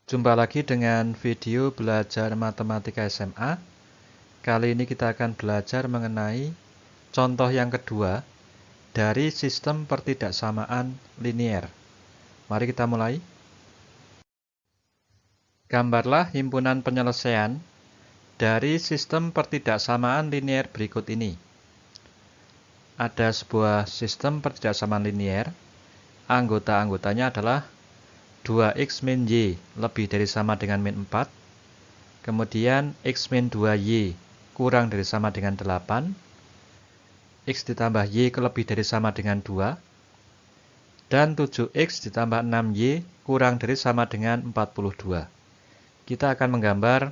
Jumpa lagi dengan video belajar matematika SMA. Kali ini kita akan belajar mengenai contoh yang kedua dari sistem pertidaksamaan linier. Mari kita mulai. Gambarlah himpunan penyelesaian dari sistem pertidaksamaan linier berikut ini. Ada sebuah sistem pertidaksamaan linier. Anggota-anggotanya adalah 2x min y lebih dari sama dengan min 4. Kemudian x min 2y kurang dari sama dengan 8. X ditambah y lebih dari sama dengan 2. Dan 7x ditambah 6y kurang dari sama dengan 42. Kita akan menggambar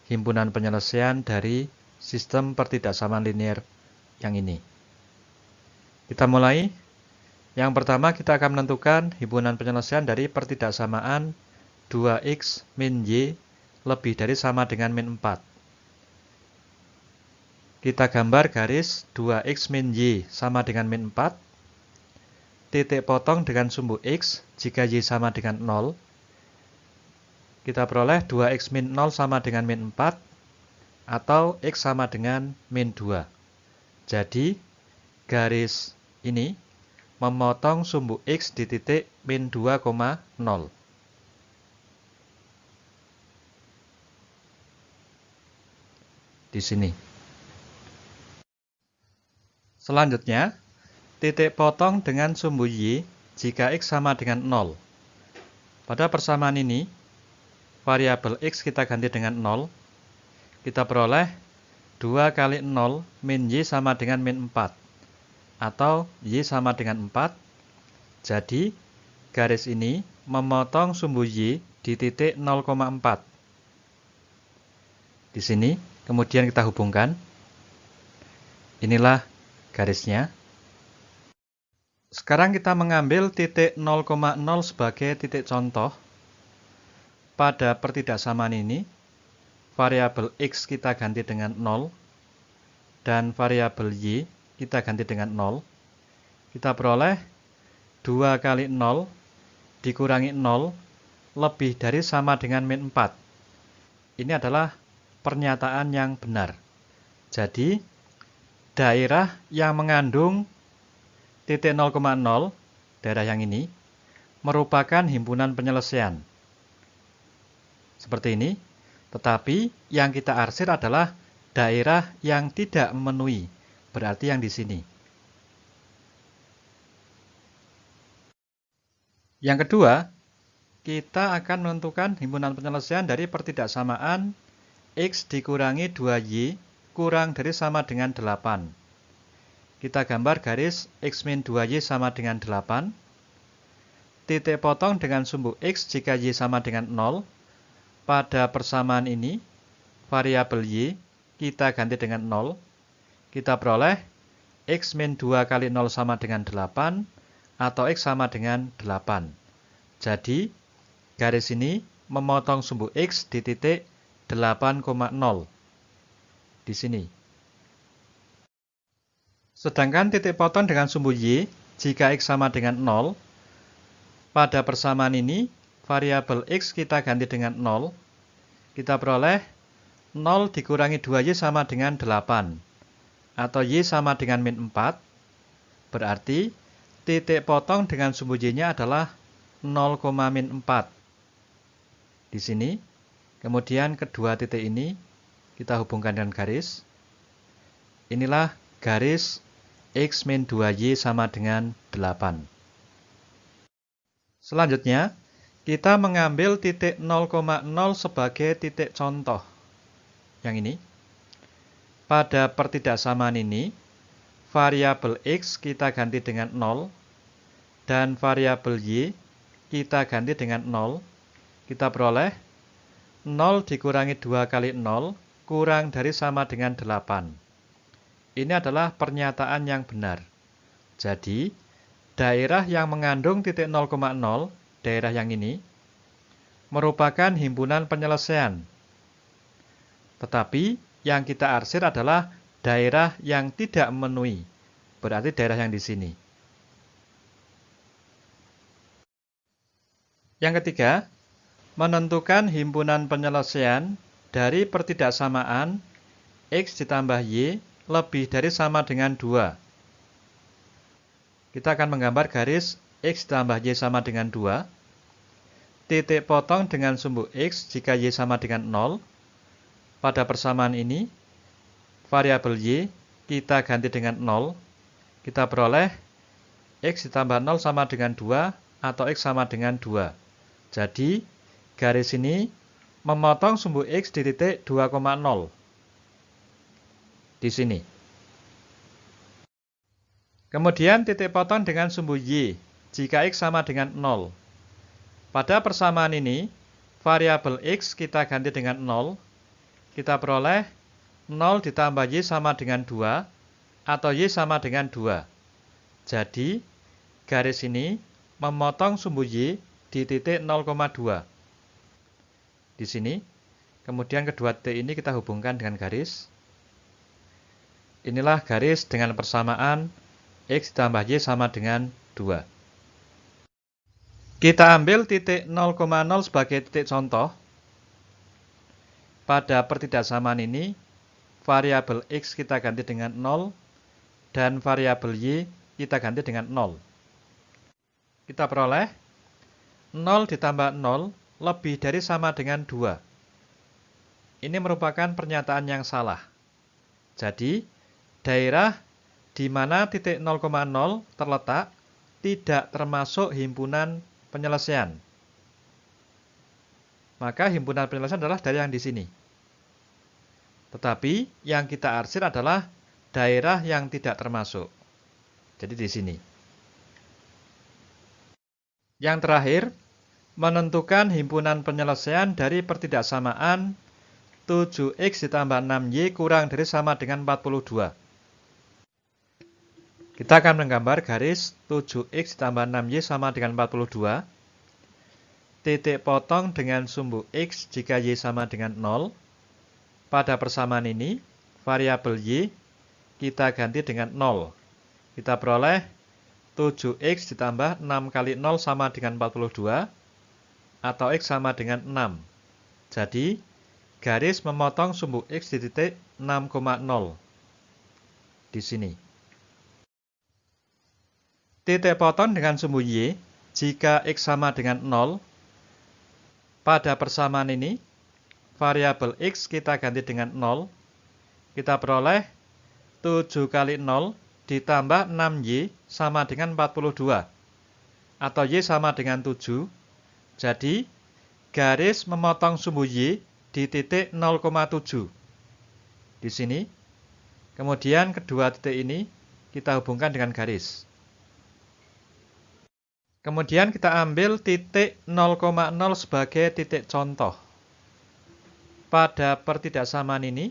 himpunan penyelesaian dari sistem pertidaksamaan linier yang ini. Kita mulai. Yang pertama kita akan menentukan himpunan penyelesaian dari pertidaksamaan 2x min y lebih dari sama dengan min 4. Kita gambar garis 2x min y sama dengan min 4. Titik potong dengan sumbu x jika y sama dengan 0. Kita peroleh 2x min 0 sama dengan min 4 atau x sama dengan min 2. Jadi garis ini memotong sumbu x di titik min 2,0. Di sini. Selanjutnya, titik potong dengan sumbu y jika x sama dengan 0. Pada persamaan ini, variabel x kita ganti dengan 0. Kita peroleh 2 kali 0 min y sama dengan min 4. Atau y sama dengan 4. Jadi, garis ini memotong sumbu y di titik 0,4. Di sini, kemudian kita hubungkan. Inilah garisnya. Sekarang kita mengambil titik 0,0 sebagai titik contoh. Pada pertidaksamaan ini, variabel x kita ganti dengan 0, dan variabel y kita ganti dengan 0. Kita peroleh 2 kali 0 dikurangi 0 lebih dari sama dengan min 4. Ini adalah pernyataan yang benar. Jadi, daerah yang mengandung titik 0,0, daerah yang ini, merupakan himpunan penyelesaian. Seperti ini. Tetapi yang kita arsir adalah daerah yang tidak memenuhi. Berarti yang di sini. Yang kedua, kita akan menentukan himpunan penyelesaian dari pertidaksamaan x dikurangi 2y kurang dari sama dengan 8. Kita gambar garis x min 2y sama dengan 8. Titik potong dengan sumbu x jika y sama dengan 0. Pada persamaan ini, variabel y kita ganti dengan 0. Kita peroleh x min 2 kali 0 sama dengan 8 atau x sama dengan 8. Jadi, garis ini memotong sumbu x di titik 8,0. Di sini. Sedangkan titik potong dengan sumbu y jika x sama dengan 0. Pada persamaan ini, variabel x kita ganti dengan 0. Kita peroleh 0 dikurangi 2y sama dengan 8. Atau y sama dengan min 4. Berarti titik potong dengan sumbu y-nya adalah 0, min 4. Di sini. Kemudian kedua titik ini kita hubungkan dengan garis. Inilah garis x min 2y sama dengan 8. Selanjutnya, kita mengambil titik 0,0 sebagai titik contoh. Yang ini. Pada pertidaksamaan ini, variabel x kita ganti dengan 0, dan variabel y kita ganti dengan 0. Kita peroleh 0 dikurangi 2 kali 0 kurang dari sama dengan 8. Ini adalah pernyataan yang benar. Jadi, daerah yang mengandung titik 0,0, daerah yang ini, merupakan himpunan penyelesaian. Tetapi, yang kita arsir adalah daerah yang tidak memenuhi. Berarti daerah yang di sini. Yang ketiga, menentukan himpunan penyelesaian dari pertidaksamaan X ditambah Y lebih dari sama dengan 2. Kita akan menggambar garis X ditambah Y sama dengan 2. Titik potong dengan sumbu X jika Y sama dengan 0. Pada persamaan ini, variabel Y kita ganti dengan 0. Kita peroleh X ditambah 0 sama dengan 2 atau X sama dengan 2. Jadi, garis ini memotong sumbu X di titik 2,0. Di sini. Kemudian titik potong dengan sumbu Y jika X sama dengan 0. Pada persamaan ini, variabel X kita ganti dengan 0. Kita peroleh 0 ditambah Y sama dengan 2 atau Y sama dengan 2. Jadi, garis ini memotong sumbu Y di titik 0,2. Di sini. Kemudian kedua titik ini kita hubungkan dengan garis. Inilah garis dengan persamaan X ditambah Y sama dengan 2. Kita ambil titik 0,0 sebagai titik contoh. Pada pertidaksamaan ini, variabel X kita ganti dengan 0 dan variabel Y kita ganti dengan 0. Kita peroleh 0 ditambah 0 lebih dari sama dengan 2. Ini merupakan pernyataan yang salah. Jadi, daerah di mana titik 0,0 terletak tidak termasuk himpunan penyelesaian. Maka himpunan penyelesaian adalah daerah yang di sini. Tetapi yang kita arsir adalah daerah yang tidak termasuk. Jadi di sini. Yang terakhir, menentukan himpunan penyelesaian dari pertidaksamaan 7X ditambah 6Y kurang dari sama dengan 42. Kita akan menggambar garis 7X ditambah 6Y sama dengan 42. Titik potong dengan sumbu X jika Y sama dengan 0. Pada persamaan ini, variabel Y kita ganti dengan 0. Kita peroleh 7X ditambah 6 kali 0 sama dengan 42. Atau X sama dengan 6. Jadi, garis memotong sumbu X di titik 6,0. Di sini. Titik potong dengan sumbu Y jika X sama dengan 0. Pada persamaan ini, variabel X kita ganti dengan 0. Kita peroleh 7 kali 0 ditambah 6Y sama dengan 42. Atau Y sama dengan 7. Jadi, garis memotong sumbu Y di titik 0,7. Di sini. Kemudian kedua titik ini kita hubungkan dengan garis. Kemudian kita ambil titik 0,0 sebagai titik contoh. Pada pertidaksamaan ini,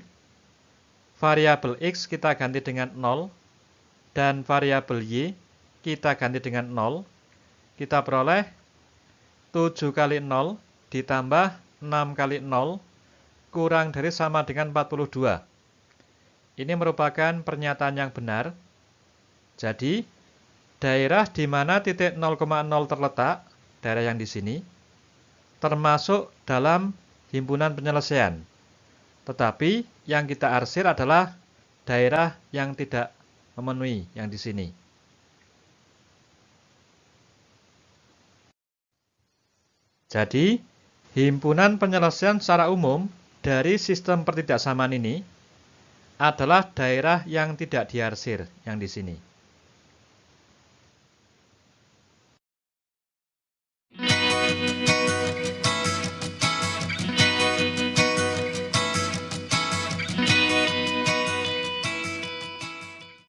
variabel X kita ganti dengan 0 dan variabel Y kita ganti dengan 0. Kita peroleh 7 kali 0 ditambah 6 kali 0 kurang dari sama dengan 42. Ini merupakan pernyataan yang benar. Jadi, daerah di mana titik 0,0 terletak, daerah yang di sini, termasuk dalam himpunan penyelesaian. Tetapi yang kita arsir adalah daerah yang tidak memenuhi, yang di sini. Jadi, himpunan penyelesaian secara umum dari sistem pertidaksamaan ini adalah daerah yang tidak diarsir, yang di sini.